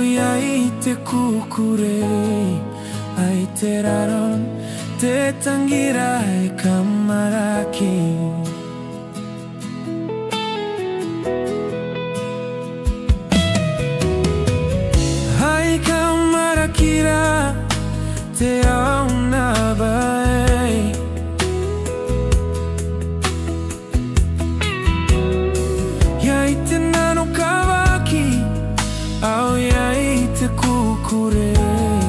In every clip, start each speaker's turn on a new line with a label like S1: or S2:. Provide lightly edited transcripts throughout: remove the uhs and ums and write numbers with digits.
S1: Aoyaite kukurei aiteraron te tangirai kamaraki. Hai kamarakira te auna bai. Yaite nano kawaki aoyaite kukurei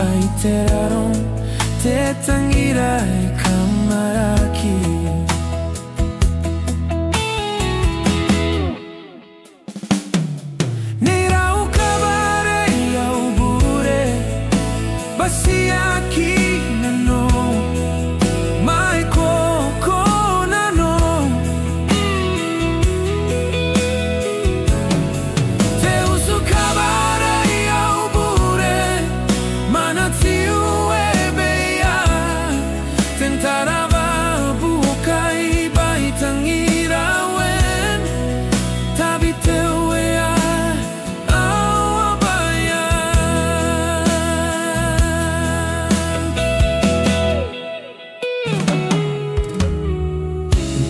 S1: aiteraron te tangirai kamaraki. Nirau kabarei au bure basiaki nano mai koko nano. Te usu kabarei au bure manatiu ebeia tentarava bukai baitangira wen tabiteu ea au abaya.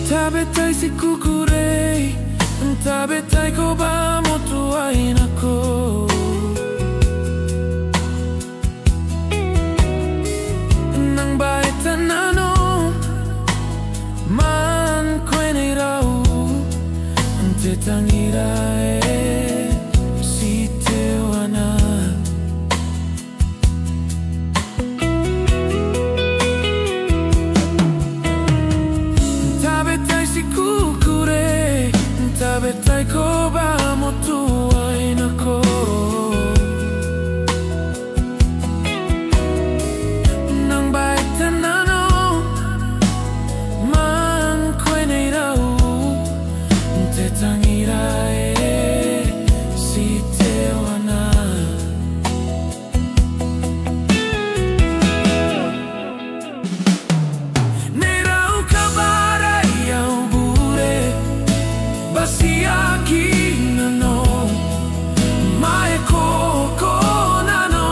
S1: Tabetai si kukurei tabetai ko ba motuai nako. Nang baita nano man kwene rau te tangira si te wana. Tabetai si kukurei tabetai ko ba motuai nako. Nang baita nano man kwene rau te tangira si te wana. Nirau kabarai au bure basiaki nano mai koko nano.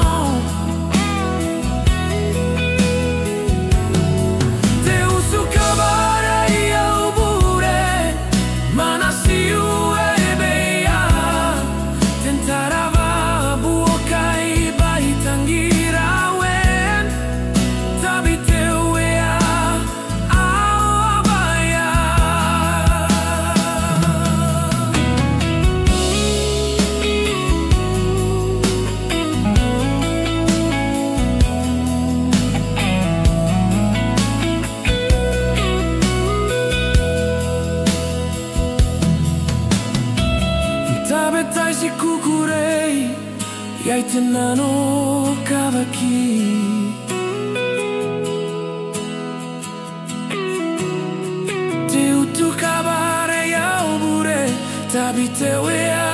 S1: Te usu kabarai au bure manasiu ebeia tentarava buokai baitangira wen tabiteu ea au abaya. Tabetai si kukurei yaite nano kawaki. Te utu kabarei au bure tabiteu ea